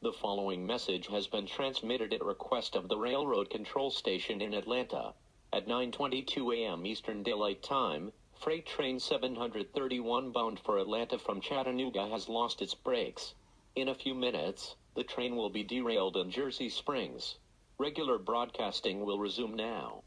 The following message has been transmitted at request of the Railroad Control Station in Atlanta. At 9:22 a.m. Eastern Daylight Time, freight train 731 bound for Atlanta from Chattanooga has lost its brakes. In a few minutes, the train will be derailed in Jersey Springs. Regular broadcasting will resume now.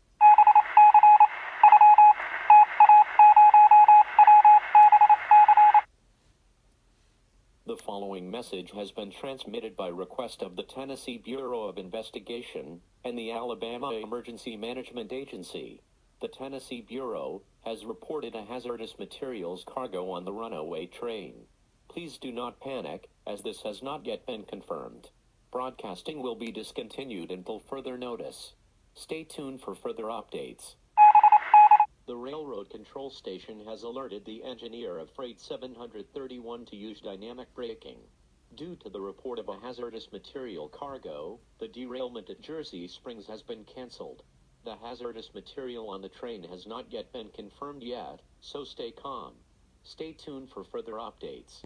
The following message has been transmitted by request of the Tennessee Bureau of Investigation and the Alabama Emergency Management Agency. The Tennessee Bureau has reported a hazardous materials cargo on the runaway train. Please do not panic, as this has not yet been confirmed. Broadcasting will be discontinued until further notice. Stay tuned for further updates. The Railroad Control Station has alerted the engineer of Freight 731 to use dynamic braking. Due to the report of a hazardous material cargo, the derailment at Jersey Springs has been canceled. The hazardous material on the train has not yet been confirmed yet, so stay calm. Stay tuned for further updates.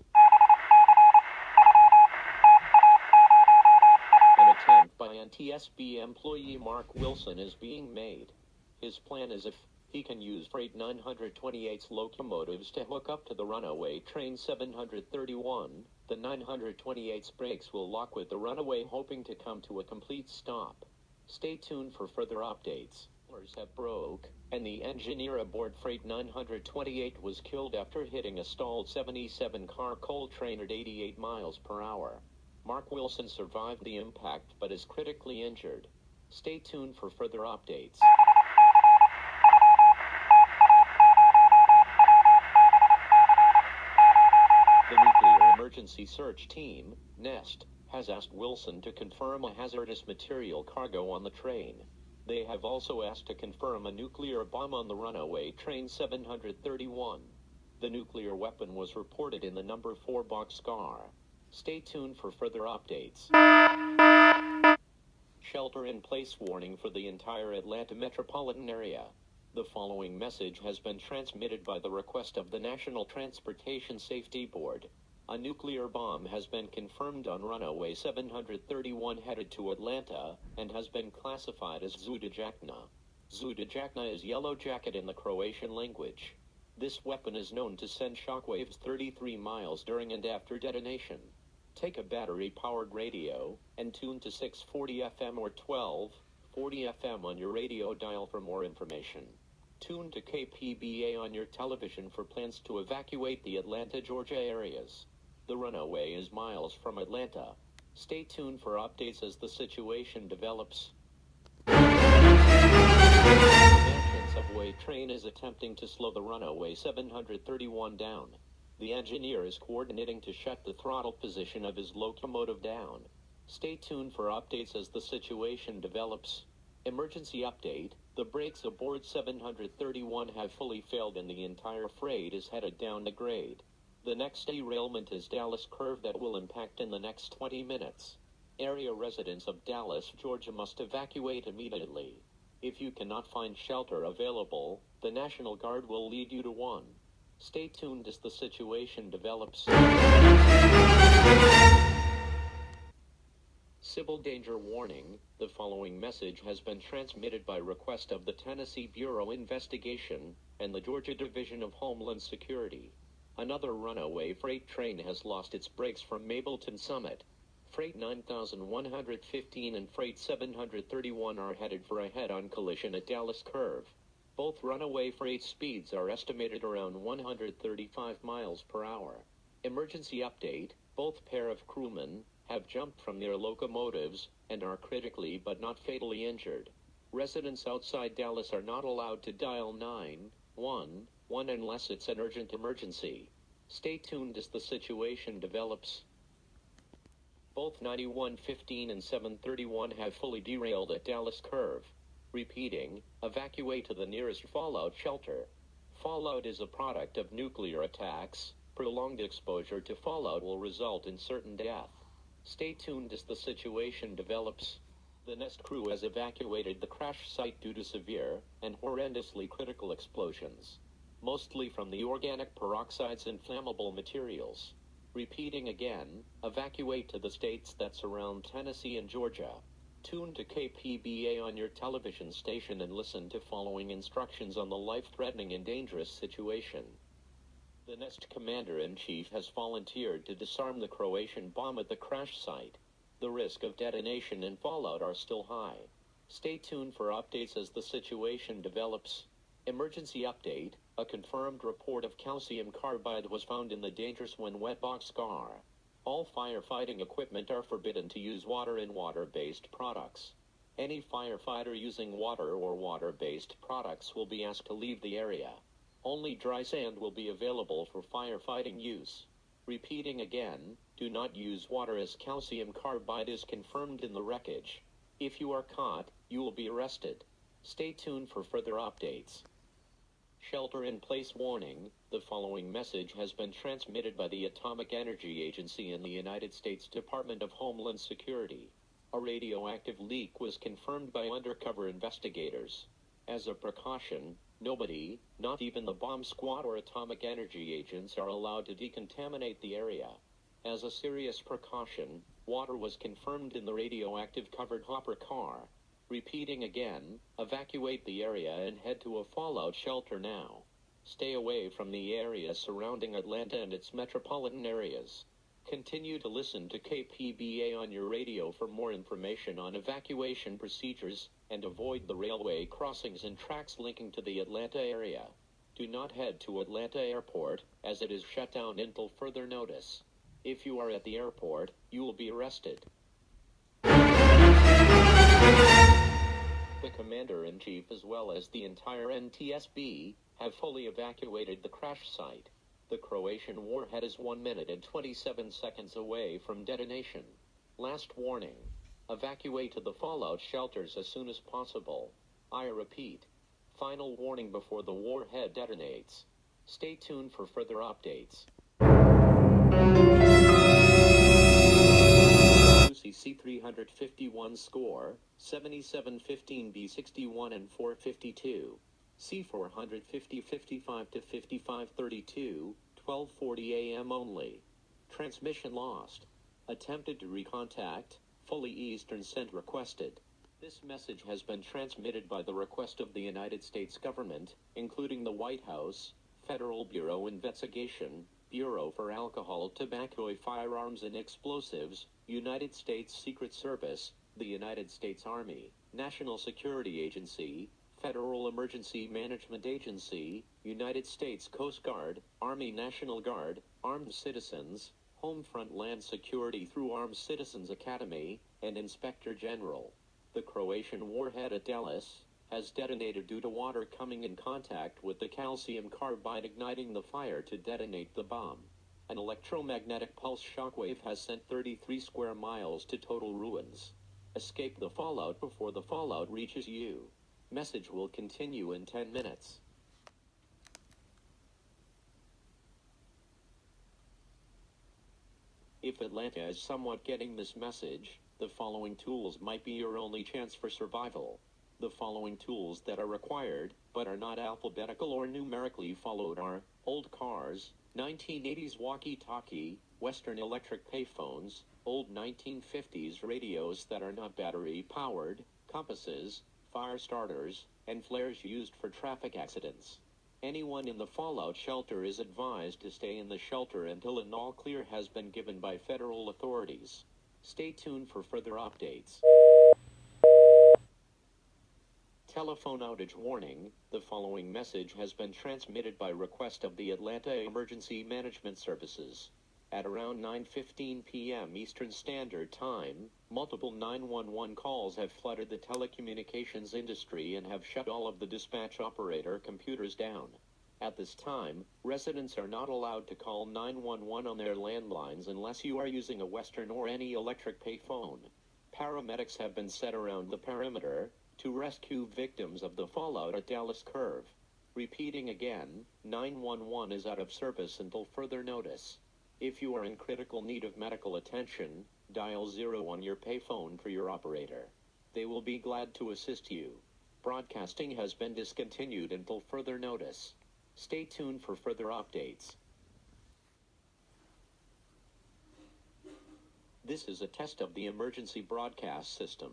An attempt by NTSB employee Mark Wilson is being made. His plan is if he can use Freight 928's locomotives to hook up to the runaway train 731, the 928's brakes will lock with the runaway, hoping to come to a complete stop. Stay tuned for further updates. Motors have broke, and the engineer aboard Freight 928 was killed after hitting a stalled 77-car coal train at 88 miles per hour. Mark Wilson survived the impact but is critically injured. Stay tuned for further updates. The Nuclear Emergency Search Team, NEST, has asked Wilson to confirm a hazardous material cargo on the train. They have also asked to confirm a nuclear bomb on the runaway train 731. The nuclear weapon was reported in the number 4 boxcar. Stay tuned for further updates. Shelter-in-place warning for the entire Atlanta metropolitan area. The following message has been transmitted by the request of the National Transportation Safety Board. A nuclear bomb has been confirmed on runaway 731 headed to Atlanta, and has been classified as Zudajakna. Zudajakna is yellow jacket in the Croatian language. This weapon is known to send shockwaves 33 miles during and after detonation. Take a battery-powered radio, and tune to 640 FM or 1240 FM on your radio dial for more information. Tune to KPBA on your television for plans to evacuate the Atlanta, Georgia areas. The runaway is miles from Atlanta. Stay tuned for updates as the situation develops. The subway train is attempting to slow the runaway 731 down. The engineer is coordinating to shut the throttle position of his locomotive down. Stay tuned for updates as the situation develops. Emergency update: the brakes aboard 731 have fully failed and the entire freight is headed down to grade. The next derailment is Dallas Curve that will impact in the next 20 minutes. Area residents of Dallas, Georgia must evacuate immediately. If you cannot find shelter available, the National Guard will lead you to one. Stay tuned as the situation develops. Civil danger warning: the following message has been transmitted by request of the Tennessee Bureau Investigation and the Georgia Division of Homeland Security. Another runaway freight train has lost its brakes from Mableton Summit. Freight 9115 and Freight 731 are headed for a head-on collision at Dallas Curve. Both runaway freight speeds are estimated around 135 miles per hour. Emergency update: both pair of crewmen have jumped from their locomotives and are critically but not fatally injured. Residents outside Dallas are not allowed to dial 911 unless it's an urgent emergency. Stay tuned as the situation develops. Both 9115 and 731 have fully derailed at Dallas Curve. Repeating, evacuate to the nearest fallout shelter. Fallout is a product of nuclear attacks. Prolonged exposure to fallout will result in certain death. Stay tuned as the situation develops. The NEST crew has evacuated the crash site due to severe and horrendously critical explosions, mostly from the organic peroxides and flammable materials. Repeating again, evacuate to the states that surround Tennessee and Georgia. Tune to KPBA on your television station and listen to following instructions on the life-threatening and dangerous situation. The Nest Commander-in-Chief has volunteered to disarm the Croatian bomb at the crash site. The risk of detonation and fallout are still high. Stay tuned for updates as the situation develops. Emergency update: a confirmed report of calcium carbide was found in the dangerous when wet box car. All firefighting equipment are forbidden to use water and water-based products. Any firefighter using water or water-based products will be asked to leave the area. Only dry sand will be available for firefighting use. Repeating again, do not use water as calcium carbide is confirmed in the wreckage. If you are caught, you will be arrested. Stay tuned for further updates. Shelter-in-place warning: the following message has been transmitted by the Atomic Energy Agency and the United States Department of Homeland Security. A radioactive leak was confirmed by undercover investigators. As a precaution, nobody, not even the bomb squad or atomic energy agents, are allowed to decontaminate the area. As a serious precaution, water was confirmed in the radioactive covered hopper car. Repeating again, evacuate the area and head to a fallout shelter now. Stay away from the area surrounding Atlanta and its metropolitan areas. Continue to listen to KPBA on your radio for more information on evacuation procedures, and avoid the railway crossings and tracks linking to the Atlanta area. Do not head to Atlanta Airport, as it is shut down until further notice. If you are at the airport, you will be arrested. The Commander-in-Chief as well as the entire NTSB have fully evacuated the crash site. The Croatian warhead is 1 minute and 27 seconds away from detonation. Last warning: evacuate to the fallout shelters as soon as possible. I repeat, final warning before the warhead detonates. Stay tuned for further updates. C351 score, 7715B61 and 452. C450 55 to 5532, 12:40 a.m. only. Transmission lost. Attempted to recontact, fully Eastern sent requested. This message has been transmitted by the request of the United States government, including the White House, Federal Bureau Investigation, Bureau for Alcohol, Tobacco, Firearms and Explosives, United States Secret Service, the United States Army, National Security Agency, Federal Emergency Management Agency, United States Coast Guard, Army National Guard, Armed Citizens, Home Front Land Security through Armed Citizens Academy, and Inspector General. The Croatian warhead at Dallas has detonated due to water coming in contact with the calcium carbide, igniting the fire to detonate the bomb. An electromagnetic pulse shockwave has sent 33 square miles to total ruins. Escape the fallout before the fallout reaches you. Message will continue in 10 minutes. If Atlanta is somewhat getting this message, the following tools might be your only chance for survival. The following tools that are required, but are not alphabetical or numerically followed are: old cars, 1980s walkie-talkie, Western electric payphones, old 1950s radios that are not battery-powered, compasses, fire starters, and flares used for traffic accidents. Anyone in the fallout shelter is advised to stay in the shelter until an all clear has been given by federal authorities. Stay tuned for further updates. Telephone outage warning: the following message has been transmitted by request of the Atlanta Emergency Management Services. At around 9:15 p.m. Eastern Standard Time, multiple 911 calls have flooded the telecommunications industry and have shut all of the dispatch operator computers down. At this time, residents are not allowed to call 911 on their landlines unless you are using a Western or any electric payphone. Paramedics have been set around the perimeter to rescue victims of the fallout at Dallas Curve. Repeating again, 911 is out of service until further notice. If you are in critical need of medical attention, dial 0 on your payphone for your operator. They will be glad to assist you. Broadcasting has been discontinued until further notice. Stay tuned for further updates. This is a test of the emergency broadcast system.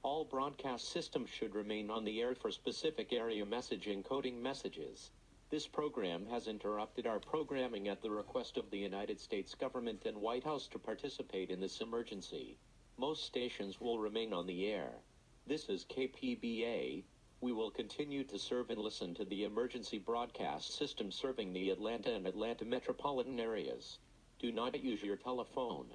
All broadcast systems should remain on the air for specific area message encoding messages. This program has interrupted our programming at the request of the United States government and White House to participate in this emergency. Most stations will remain on the air. This is KPBA. We will continue to serve and listen to the emergency broadcast system serving the Atlanta and Atlanta metropolitan areas. Do not use your telephone.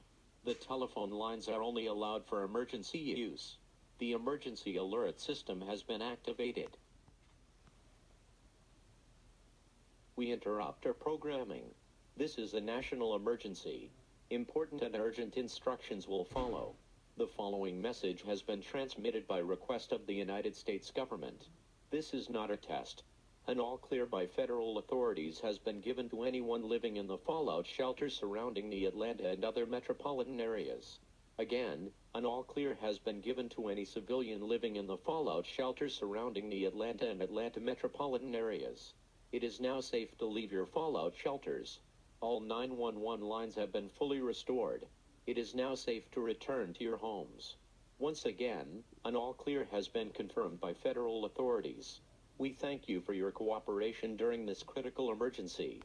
The telephone lines are only allowed for emergency use. The emergency alert system has been activated. We interrupt our programming. This is a national emergency. Important and urgent instructions will follow. The following message has been transmitted by request of the United States government. This is not a test. An all clear by federal authorities has been given to anyone living in the fallout shelters surrounding the Atlanta and other metropolitan areas. Again, an all clear has been given to any civilian living in the fallout shelters surrounding the Atlanta and Atlanta metropolitan areas. It is now safe to leave your fallout shelters. All 911 lines have been fully restored. It is now safe to return to your homes. Once again, an all clear has been confirmed by federal authorities. We thank you for your cooperation during this critical emergency.